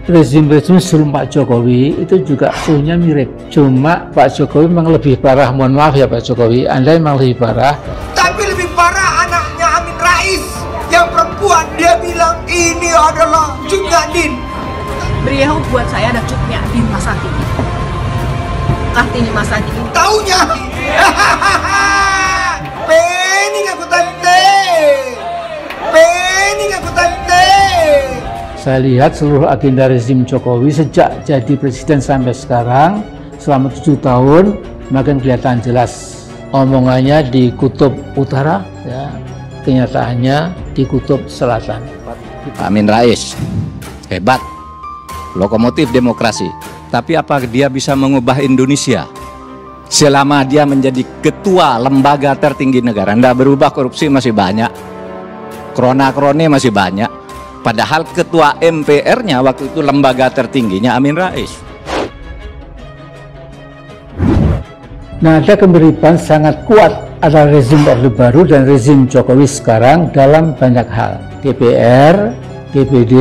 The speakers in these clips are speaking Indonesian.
rezim-rezim sebelum Pak Jokowi itu juga suhunya mirip. Cuma Pak Jokowi memang lebih parah, mohon maaf ya Pak Jokowi, Anda memang lebih parah. Tapi lebih parah anaknya Amin Rais yang perempuan, dia bilang ini adalah Cut Nyak-Dien. Beliau buat saya ada Cut Nyak-Dien Masaki. Kartini Masaki. Taunya. Pening aku tante. Pening aku tante. Saya lihat seluruh agenda rezim Jokowi sejak jadi presiden sampai sekarang selama 7 tahun makin kelihatan jelas. Omongannya di kutub utara, ya, kenyataannya di kutub selatan. Amin Rais hebat, lokomotif demokrasi. Tapi apa dia bisa mengubah Indonesia? Selama dia menjadi ketua lembaga tertinggi negara, tidak berubah, korupsi masih banyak, krona-kroni masih banyak. Padahal ketua MPR-nya waktu itu lembaga tertingginya Amin Rais. Nah, ada kemiripan sangat kuat antara rezim Orde Baru dan rezim Jokowi sekarang dalam banyak hal. DPR, DPD,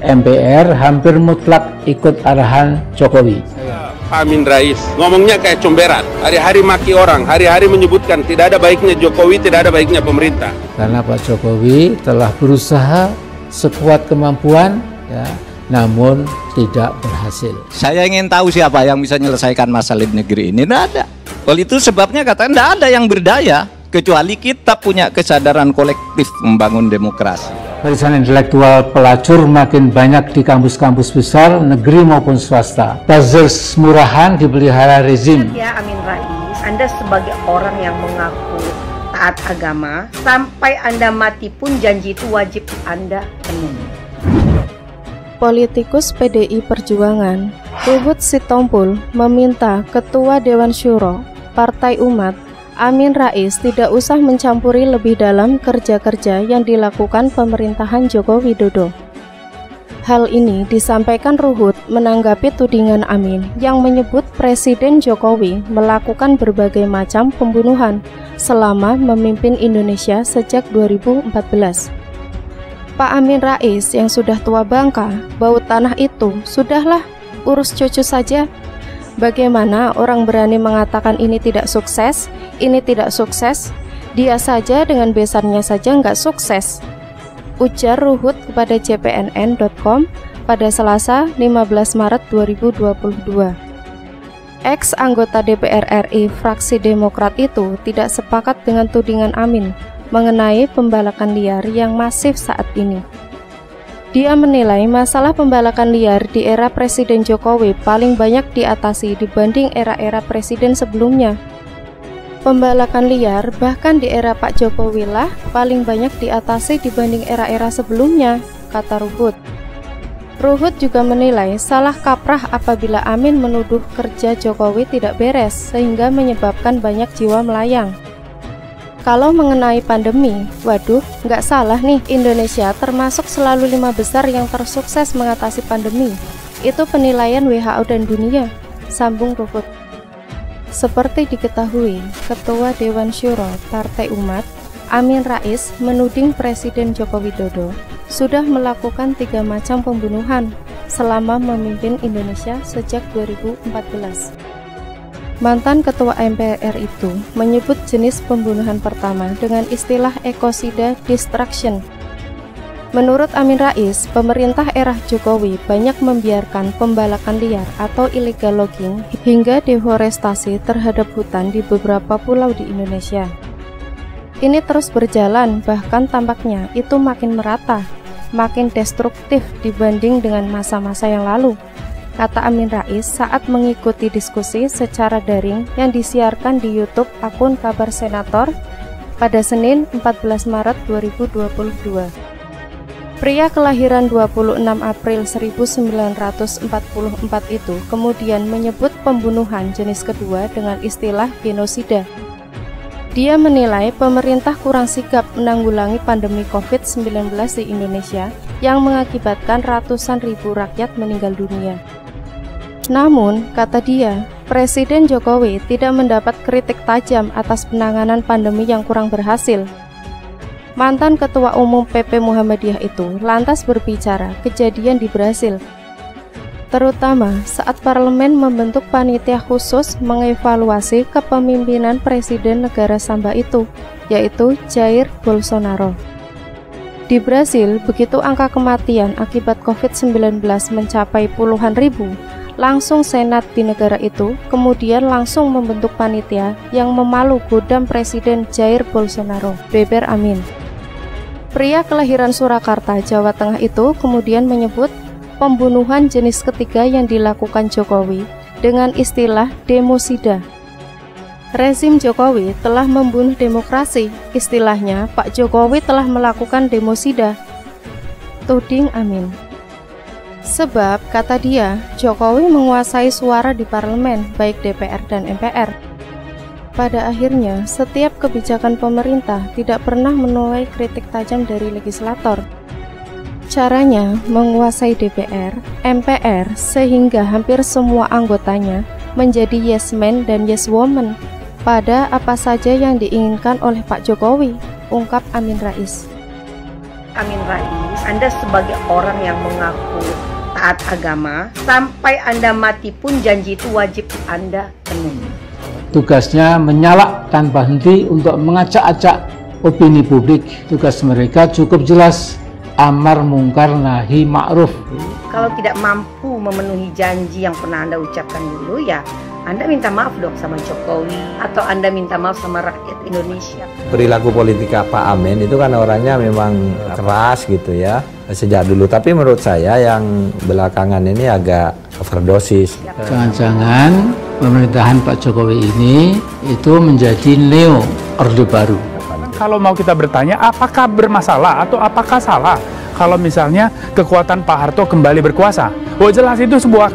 MPR hampir mutlak ikut arahan Jokowi. Amin Rais ngomongnya kayak comberan, hari-hari maki orang, hari-hari menyebutkan tidak ada baiknya Jokowi, tidak ada baiknya pemerintah. Karena Pak Jokowi telah berusaha sekuat kemampuan, ya, namun tidak berhasil. Saya ingin tahu siapa yang bisa menyelesaikan masalah di negeri ini. Tidak ada. Oleh itu sebabnya katanya tidak ada yang berdaya kecuali kita punya kesadaran kolektif membangun demokrasi. Barisan intelektual pelacur makin banyak di kampus-kampus besar, negeri maupun swasta. Buzzer murahan dipelihara rezim. Ya Amin Rais, Anda sebagai orang yang mengaku taat agama, sampai Anda mati pun janji itu wajib Anda penuhi. Politikus PDI Perjuangan, Ruhut Sitompul, meminta Ketua Dewan Syuro Partai Umat Amin Rais tidak usah mencampuri lebih dalam kerja-kerja yang dilakukan pemerintahan Joko Widodo. Hal ini disampaikan Ruhut menanggapi tudingan Amin yang menyebut Presiden Jokowi melakukan berbagai macam pembunuhan selama memimpin Indonesia sejak 2014. Pak Amin Rais yang sudah tua bangka, bau tanah itu, sudahlah, urus cucu saja. Bagaimana orang berani mengatakan ini tidak sukses, ini tidak sukses? Dia saja dengan besannya saja nggak sukses. Ujar Ruhut kepada jpnn.com pada Selasa 15 Maret 2022. Ex-anggota DPR RI fraksi Demokrat itu tidak sepakat dengan tudingan Amin mengenai pembalakan liar yang masif saat ini. Dia menilai masalah pembalakan liar di era Presiden Jokowi paling banyak diatasi dibanding era-era presiden sebelumnya. Pembalakan liar bahkan di era Pak Jokowi lah paling banyak diatasi dibanding era-era sebelumnya, kata Ruhut. Ruhut juga menilai salah kaprah apabila Amin menuduh kerja Jokowi tidak beres sehingga menyebabkan banyak jiwa melayang. Kalau mengenai pandemi, waduh, nggak salah nih, Indonesia termasuk selalu 5 besar yang tersukses mengatasi pandemi. Itu penilaian WHO dan dunia, sambung Ruhut. Seperti diketahui, Ketua Dewan Syuro Partai Umat, Amin Rais, menuding Presiden Joko Widodo sudah melakukan 3 macam pembunuhan selama memimpin Indonesia sejak 2014. Mantan Ketua MPR itu menyebut jenis pembunuhan pertama dengan istilah ecocide destruction. Menurut Amin Rais, pemerintah era Jokowi banyak membiarkan pembalakan liar atau illegal logging hingga deforestasi terhadap hutan di beberapa pulau di Indonesia. Ini terus berjalan, bahkan tampaknya itu makin merata, makin destruktif dibanding dengan masa-masa yang lalu, kata Amin Rais saat mengikuti diskusi secara daring yang disiarkan di YouTube akun Kabar Senator pada Senin 14 Maret 2022. Pria kelahiran 26 April 1944 itu kemudian menyebut pembunuhan jenis kedua dengan istilah genosida. Dia menilai pemerintah kurang sigap menanggulangi pandemi COVID-19 di Indonesia yang mengakibatkan ratusan ribu rakyat meninggal dunia. Namun, kata dia, Presiden Jokowi tidak mendapat kritik tajam atas penanganan pandemi yang kurang berhasil. Mantan Ketua Umum PP Muhammadiyah itu lantas berbicara kejadian di Brasil. terutama saat parlemen membentuk panitia khusus mengevaluasi kepemimpinan presiden negara Samba itu, yaitu Jair Bolsonaro. Di Brasil, begitu angka kematian akibat COVID-19 mencapai puluhan ribu, langsung Senat di negara itu kemudian langsung membentuk panitia yang memalu godam Presiden Jair Bolsonaro, beber Amin. Pria kelahiran Surakarta, Jawa Tengah itu kemudian menyebut pembunuhan jenis ketiga yang dilakukan Jokowi dengan istilah demosida. Rezim Jokowi telah membunuh demokrasi, istilahnya Pak Jokowi telah melakukan demosida, tuding Amin. Sebab, kata dia, Jokowi menguasai suara di parlemen, baik DPR dan MPR. Pada akhirnya, setiap kebijakan pemerintah tidak pernah menuai kritik tajam dari legislator. Caranya menguasai DPR, MPR, sehingga hampir semua anggotanya menjadi yes man dan yes woman pada apa saja yang diinginkan oleh Pak Jokowi, ungkap Amin Rais. Amin Rais, Anda sebagai orang yang mengaku taat agama, sampai Anda mati pun janji itu wajib Anda penuhi. Tugasnya menyalak tanpa henti untuk mengacak-acak opini publik. Tugas mereka cukup jelas, amar mungkar nahi ma'ruf. Kalau tidak mampu memenuhi janji yang pernah Anda ucapkan dulu, ya Anda minta maaf dong sama Jokowi, atau Anda minta maaf sama rakyat Indonesia. Perilaku politik Pak Amin itu kan orangnya memang keras gitu ya, sejak dulu. Tapi menurut saya yang belakangan ini agak overdosis. Jangan-jangan pemerintahan Pak Jokowi ini itu menjadi neo Orde Baru. Kalau mau kita bertanya apakah bermasalah atau apakah salah kalau misalnya kekuatan Pak Harto kembali berkuasa? Oh jelas itu sebuah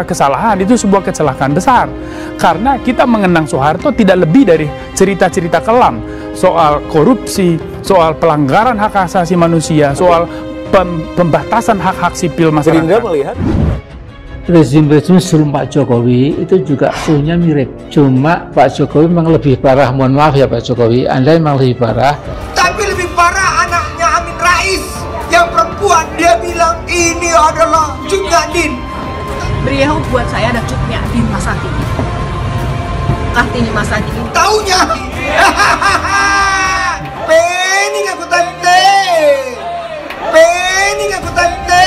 kesalahan, itu sebuah kecelakaan besar. Karena kita mengenang Soeharto tidak lebih dari cerita-cerita kelam soal korupsi, soal pelanggaran hak asasi manusia, soal pembatasan hak-hak sipil masyarakat. Gerindra melihat Rezim-rezim sebelum Pak Jokowi itu juga suhunya mirip. Cuma Pak Jokowi memang lebih parah. Mohon maaf ya Pak Jokowi, Anda memang lebih parah. Tapi lebih parah anaknya Amin Rais yang perempuan, dia bilang ini adalah Cut Nyak-Dien. Beliau buat saya ada Cut Nyak-Dien Masakti. Kartini Masakti. Taunya. Pening aku tante. Pening aku tante.